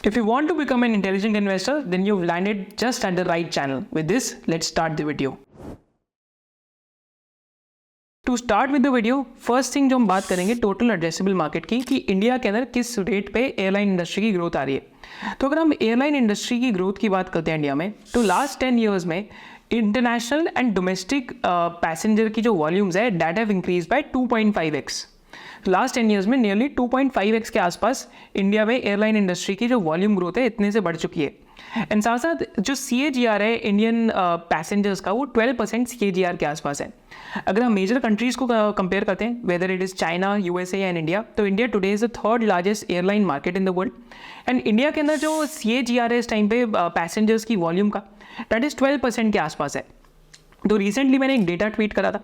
If you want to become an intelligent investor, then you've landed just at the right channel. With this, let's start the video. To start with the video, first thing जो हम बात करेंगे total addressable market की कि India के अंदर किस rate पे एयरलाइन इंडस्ट्री की ग्रोथ आ रही है। तो अगर हम एयरलाइन इंडस्ट्री की ग्रोथ की बात करते हैं इंडिया में, तो लास्ट 10 ईयर्स में इंटरनेशनल एंड डोमेस्टिक पैसेंजर की जो वॉल्यूम्स है that have increase by 2.5x। Last 10 years में नियरली 2.5x के आसपास इंडिया में एयरलाइन इंडस्ट्री की जो वॉल्यूम ग्रोथ है इतने से बढ़ चुकी है। एंड साथ साथ जो CAGR है इंडियन पैसेंजर्स का वो 12% CAGR के आसपास है। अगर हम मेजर कंट्रीज को कंपेयर करते हैं whether it is China, USA and India, तो India today is the third largest airline market in the world. And India के अंदर जो CAGR है इस टाइम पे पैसेंजर्स की वॉल्यूम का दैट इज़ 12% के आसपास है। तो रिसेंटली मैंने एक डेटा ट्वीट करा था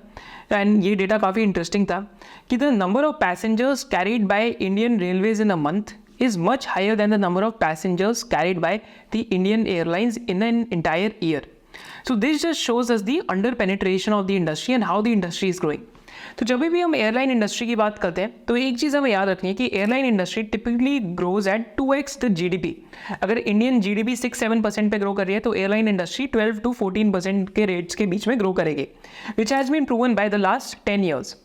एंड ये डेटा काफ़ी इंटरेस्टिंग था कि the number of passengers carried by Indian railways in a month is much higher than the number of passengers carried by the Indian airlines in an entire year. So this just shows us the under penetration of the industry and how the industry is growing. तो जब भी हम airline industry की बात करते हैं तो एक चीज़ हमें याद रखनी है कि airline industry typically grows at 2x the GDP। अगर इंडियन GDP 6-7% पे ग्रो कर रही है तो एयरलाइन इंडस्ट्री 12 to 14% के रेट्स के बीच में ग्रो करेगी, which has been proven by the last 10 years.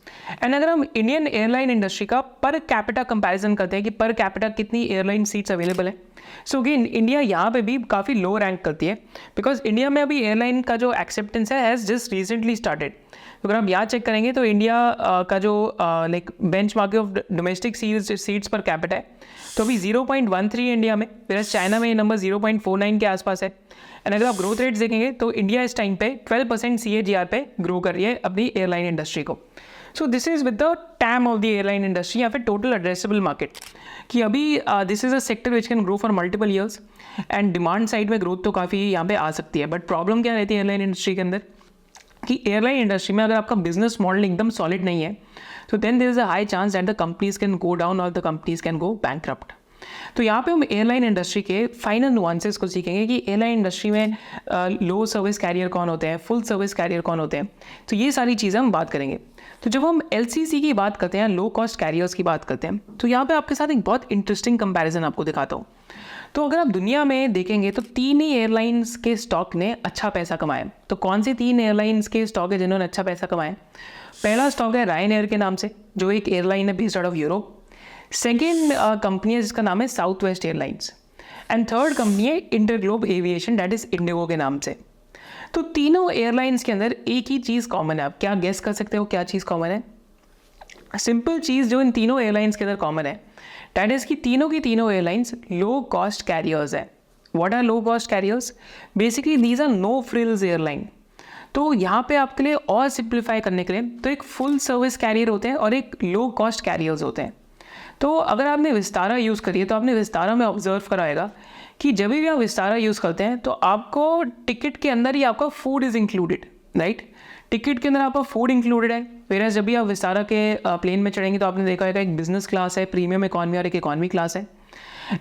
And अगर हम इंडियन एयरलाइन इंडस्ट्री का पर कैपिटा कंपैरिजन करते हैं कि पर कैपिटा कितनी एयरलाइन सीट्स अवेलेबल है, सो अगेन इंडिया यहाँ पे भी काफ़ी लो रैंक करती है बिकॉज इंडिया में अभी एयरलाइन का जो एक्सेप्टेंस है हैज़ जस्ट रिसेंटली स्टार्टेड। तो अगर आप यहाँ चेक करेंगे तो इंडिया का जो like bench mark of domestic seats per capita है तो अभी 0.13 इंडिया में, फिर चाइना में ये नंबर 0.49 के आसपास है। एंड अगर आप ग्रोथ रेट्स देखेंगे तो इंडिया इस टाइम पे 12% CAGR पे ग्रो कर रही है अपनी एयरलाइन इंडस्ट्री को। So this is with the time of the airline industry या फिर टोटल एड्रेसेबल मार्केट कि अभी this is a sector which can grow for multiple years and demand side में ग्रोथ तो काफ़ी यहाँ पे आ सकती है। बट प्रॉब्लम क्या रहती है एयरलाइन इंडस्ट्री के अंदर कि एयरलाइन इंडस्ट्री में अगर आपका बिजनेस मॉडल एकदम सॉलिड नहीं है तो then there is a high chance that the companies can go down or the companies can go bankrupt. तो यहाँ पे हम एयरलाइन इंडस्ट्री के फाइनल नुआंसेस को सीखेंगे कि एयरलाइन इंडस्ट्री में लो सर्विस कैरियर कौन होते हैं, फुल सर्विस कैरियर कौन होते हैं, तो ये सारी चीज़ें हम बात करेंगे। तो जब हम LCC की बात करते हैं, लो कॉस्ट कैरियर्स की बात करते हैं, तो यहाँ पे आपके साथ एक बहुत इंटरेस्टिंग कंपैरिजन आपको दिखाता हूँ। तो अगर आप दुनिया में देखेंगे तो 3 ही एयरलाइंस के स्टॉक ने अच्छा पैसा कमाया। तो कौन से 3 एयरलाइंस के स्टॉक है जिन्होंने अच्छा पैसा कमाया? पहला स्टॉक है रायन एयर के नाम से, जो एक एयरलाइन है based out of Europe. Second company है जिसका नाम है Southwest Airlines. And third company है InterGlobe Aviation that is IndiGo के नाम से। तो तीनों एयरलाइंस के अंदर एक ही चीज़ कॉमन है। आप क्या गेस कर सकते हो क्या चीज़ कॉमन है? सिंपल चीज़ जो इन तीनों एयरलाइंस के अंदर कॉमन है दैट इज़ कि तीनों की तीनों एयरलाइंस लो कॉस्ट कैरियर्स है। What are low cost carriers? Basically these are no frills airline. तो यहाँ पे आपके लिए और सिंप्लीफाई करने के लिए तो एक फुल सर्विस कैरियर होते हैं और एक लो कॉस्ट कैरियर्स होते हैं। तो अगर आपने विस्तारा यूज़ करी है तो आपने विस्तारा में ऑब्जर्व करा होगा कि जब भी आप विस्तारा यूज़ करते हैं तो आपको टिकट के अंदर ही आपका food is included, right? Ticket के अंदर आपका फूड इंक्लूडेड है। वेयर जब भी आप विस्तारा के प्लेन में चढ़ेंगे तो आपने देखा होगा एक बिजनेस क्लास है, प्रीमियम इकॉनमी और एक इकॉनमी क्लास है।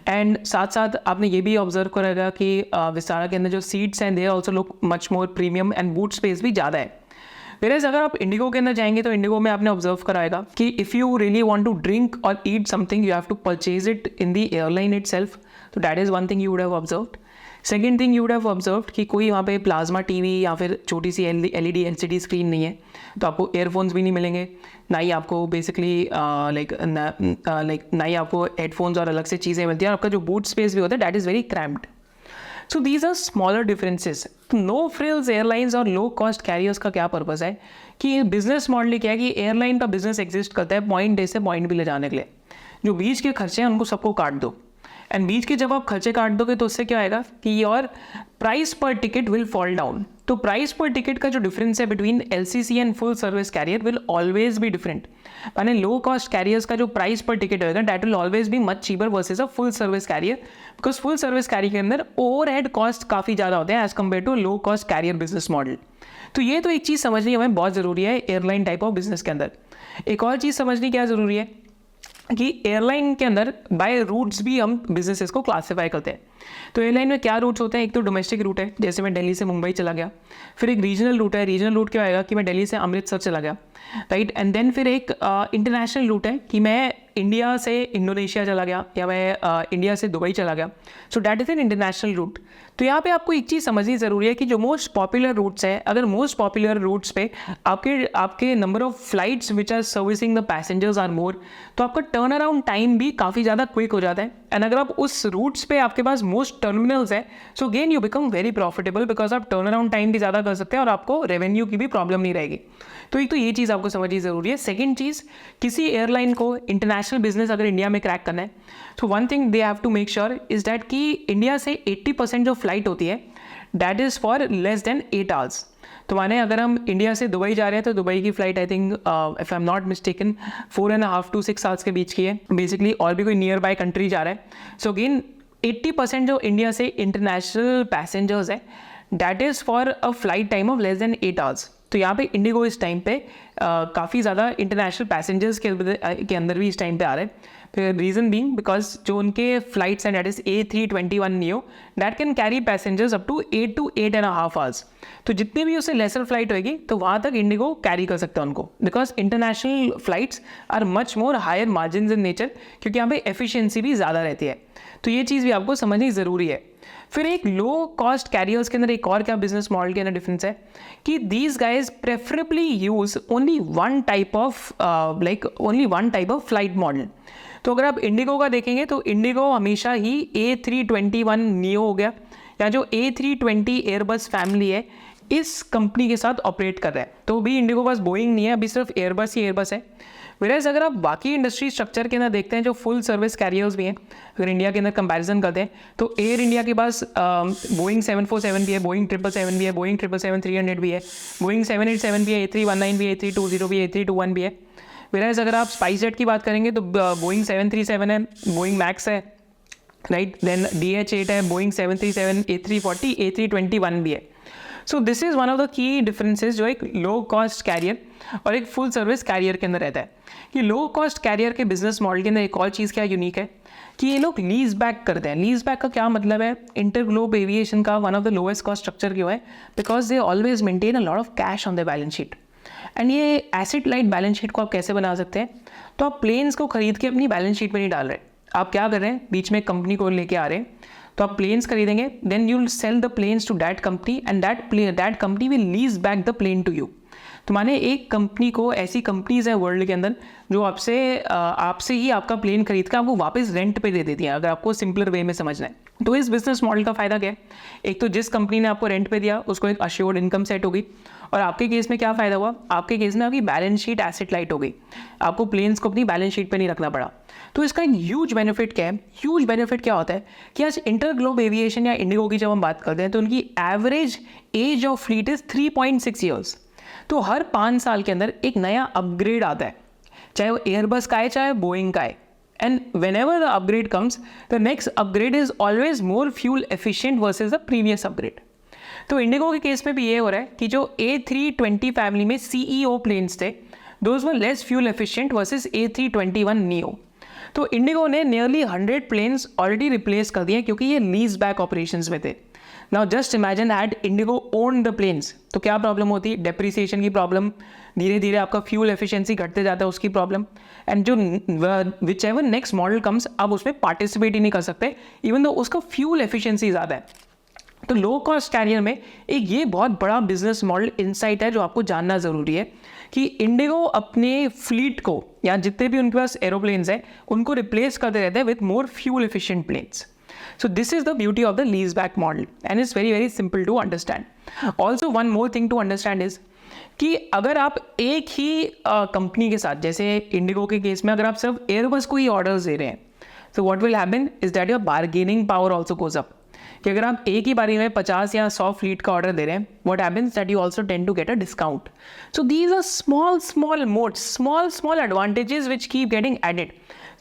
एंड साथ साथ आपने ये भी ऑब्जर्व करा होगा कि विस्तारा के अंदर जो सीट्स हैं they also look much more premium and boot space भी ज़्यादा है। वेयर अगर आप इंडिगो के अंदर जाएंगे तो इंडिगो में आपने ऑब्जर्व कराएगा कि if you really want to drink or eat something you have to purchase it in the airline itself. तो that is one thing you would have observed. Second thing you would have observed कि कोई वहाँ पे plasma TV या फिर छोटी सी LED LCD screen नहीं है, तो आपको एयरफोन्स भी नहीं मिलेंगे, ना ही आपको बेसिकली ना ही आपको हेडफोन्स और अलग से चीज़ें मिलती हैं, और आपका जो बूट स्पेस भी होता है that is very cramped. So these are smaller differences. No frills airlines और लो कॉस्ट कैरियर्स का क्या पर्पज़ है कि बिजनेस मॉडल क्या है कि एयरलाइन का बिजनेस एग्जिस्ट करता है पॉइंट A से पॉइंट B ले जाने के लिए। जो बीच के खर्चे हैं उनको सबको काट दो, एंड बीच के जब आप खर्चे काट दोगे तो उससे क्या आएगा कि your price per ticket will fall down. तो प्राइस पर टिकट का जो डिफरेंस है between LCC and full service carrier will always be different. यानी लो कॉस्ट कैरियर्स का जो प्राइस पर टिकट होगा that will always be much cheaper versus a full service carrier, because full service carrier के अंदर overhead cost काफ़ी ज़्यादा होते हैं as compare to low cost carrier business model. तो ये तो एक चीज़ समझनी हमें बहुत ज़रूरी है एयरलाइन टाइप ऑफ बिजनेस के अंदर। एक और चीज़ समझनी क्या ज़रूरी है कि एयरलाइन के अंदर बाय रूट्स भी हम बिजनेसेस को क्लासीफाई करते हैं। तो एयरलाइन में क्या रूट्स होते हैं? एक तो डोमेस्टिक रूट है, जैसे मैं दिल्ली से मुंबई चला गया। फिर एक रीजनल रूट है। रीजनल रूट क्या आएगा कि मैं दिल्ली से अमृतसर चला गया। राइट। एंड देन फिर एक इंटरनेशनल रूट है कि मैं इंडिया से इंडोनेशिया चला गया या मैं इंडिया से दुबई चला गया, so that is an international route. तो यहाँ पे आपको एक चीज़ समझनी ज़रूरी है कि जो मोस्ट पॉपुलर रूट्स हैं, अगर मोस्ट पॉपुलर रूट्स पे आपके number of flights which are servicing the passengers are more, तो आपका टर्न अराउंड टाइम भी काफ़ी ज़्यादा क्विक हो जाता है। एंड अगर आप उस रूट्स पे आपके पास मोस्ट टर्मिनल्स है, so again you become very profitable because आप टर्न अराउंड टाइम भी ज़्यादा कर सकते हैं और आपको रेवेन्यू की भी प्रॉब्लम नहीं रहेगी। तो एक तो ये चीज़ आपको समझनी ज़रूरी है। सेकेंड चीज़, किसी एयरलाइन को इंटरनेशनल बिजनेस अगर इंडिया में क्रैक करना है, तो one thing they have to make sure is that कि इंडिया से 80% जो फ्लाइट होती है that is for less than 8 hours. तो माने अगर हम इंडिया से दुबई जा रहे हैं तो दुबई की flight I think if I am not mistaken 4.5 to 6 hours के बीच की है बेसिकली, और भी कोई नियर बाय कंट्री जा रहा है। सो अगेन 80% जो इंडिया से इंटरनेशनल पैसेंजर्स है that is for a flight time of less than 8 hours. तो यहाँ पे इंडिगो इस टाइम पे काफ़ी ज़्यादा इंटरनेशनल पैसेंजर्स के अंदर भी इस टाइम पे आ रहे हैं। फिर रीज़न बीइंग बिकॉज जो उनके फ्लाइट्स हैं that is A321 neo that can carry passengers up to 8 to 8.5 hours. तो जितनी भी उससे लेसर फ्लाइट होगी तो वहाँ तक इंडिगो कैरी कर सकता है उनको, because international flights are much more higher margin in nature, क्योंकि यहाँ पे एफिशिएंसी भी ज़्यादा रहती है। तो ये चीज़ भी आपको समझनी ज़रूरी है। फिर एक लो कॉस्ट कैरियर्स के अंदर एक और क्या बिजनेस मॉडल के अंदर डिफरेंस है कि these guys preferably use only one type of flight model. तो अगर आप इंडिगो का देखेंगे तो इंडिगो हमेशा ही A321 नियो हो गया या जो A320 एयरबस फैमिली है इस कंपनी के साथ ऑपरेट कर रहा है। तो भी इंडिगो पास बोइंग नहीं है, अभी सिर्फ एयरबस ही एयरबस है। वेराज अगर आप बाकी इंडस्ट्री स्ट्रक्चर के अंदर देखते हैं जो फुल सर्विस कैरियर्स भी हैं, अगर इंडिया के अंदर कंपैरिजन करते हैं तो एयर इंडिया के पास बोइंग 747 भी है, बोइंग 777 भी है, बोइंग 777-300 भी है, बोइंग 787 भी है, A319 भी है, A320 भी है, A321 भी है। वेराज अगर आप स्पाइस जेट की बात करेंगे तो बोइंग 737 है, बोइंग मैक्स है, राइट, देन DH8 है, बोइंग 737, A340, A321 भी है। So this is one of the key differences जो एक लो कॉस्ट कैरियर और एक फुल सर्विस कैरियर के अंदर रहता है कि लो कॉस्ट कैरियर के बिजनेस मॉडल के अंदर एक और चीज़ क्या यूनिक है कि ये लोग लीज बैक करते हैं। लीज बैक का क्या मतलब है? इंटरग्लोब एविएशन का one of the lowest cost structure क्यों है? Because they always maintain a lot of cash on the balance sheet. And ये एसेट लाइट बैलेंस शीट को आप कैसे बना सकते हैं? तो आप प्लेन्स को खरीद के अपनी बैलेंस शीट में नहीं डाल रहे, आप क्या कर रहे हैं, बीच में कंपनी को लेके आ रहे हैं, तो आप प्लेन्स खरीदेंगे, then you will sell the planes to that company and that company will lease back the plane to you. तो माने एक कंपनी को, ऐसी कंपनीज हैं वर्ल्ड के अंदर जो आपसे ही आपका प्लेन खरीद कर आपको वापस रेंट पे दे देती हैं, अगर आपको सिंपलर वे में समझना है। तो इस बिजनेस मॉडल का फ़ायदा क्या है? एक तो जिस कंपनी ने आपको रेंट पे दिया उसको एक अश्योर्ड इनकम सेट होगी, और आपके केस में क्या फ़ायदा हुआ? आपके केस में आपकी बैलेंस शीट एसेट लाइट हो गई, आपको प्लेन्स को अपनी बैलेंस शीट पे नहीं रखना पड़ा। तो इसका एक ह्यूज बेनिफिट क्या है? ह्यूज बेनिफिट क्या होता है कि आज इंटरग्लोब एविएशन या इंडिगो की जब हम बात करते हैं तो उनकी average age of fleet is 3.6 years. तो हर 5 साल के अंदर एक नया अपग्रेड आता है, चाहे वो एयरबस का है चाहे बोइंग का है। And whenever the upgrade comes, the next upgrade is always more fuel efficient versus the previous upgrade. तो इंडिगो के केस में भी ये हो रहा है कि जो A320 फैमिली में CEO प्लेन्स थे, those were less fuel efficient versus A321 neo. तो इंडिगो ने नियरली 100 प्लेन्स ऑलरेडी रिप्लेस कर दिए क्योंकि ये लीज बैक ऑपरेशंस में थे। Now just imagine that IndiGo own the planes, तो क्या प्रॉब्लम होती है? डेप्रिसिएशन की प्रॉब्लम, धीरे धीरे आपका फ्यूल एफिशिएंसी घटते जाता है उसकी प्रॉब्लम, एंड जो which ever next model comes आप उसमें पार्टिसिपेट ही नहीं कर सकते इवन दो उसका फ्यूल एफिशिएंसी ज़्यादा है। तो लो कॉस्ट कैरियर में एक ये बहुत बड़ा बिजनेस मॉडल इनसाइट है जो आपको जानना ज़रूरी है कि इंडिगो अपने फ्लीट को या जितने भी उनके पास एरोप्लेन्स हैं उनको रिप्लेस करते रहते हैं with more fuel efficient planes. So this is the beauty of the lease back model and it's very very simple to understand. Also one more thing to understand is कि अगर आप एक ही company के साथ, जैसे इंडिगो के case में अगर आप सिर्फ एयरबस को ही ऑर्डर्स दे रहे हैं, तो what will happen is that your bargaining power also goes up. कि अगर आप एक ही बारी में 50 या 100 फ्लीट का ऑर्डर दे रहे हैं, what happens that you also tend to get a discount. So these are small modes, small advantages which keep getting added.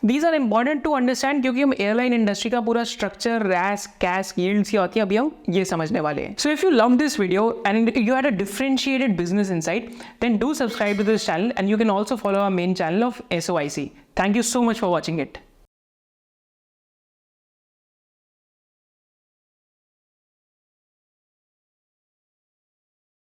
These are important to understand क्योंकि हम एयरलाइन इंडस्ट्री का पूरा स्ट्रक्चर, रैस, कैश, यील्ड्स क्या होती है अभी हम ये समझने वाले हैं। So if you love this video and you had a differentiated business insight, then do subscribe to this channel and you can also follow our main channel of SOIC. Thank you so much for watching it.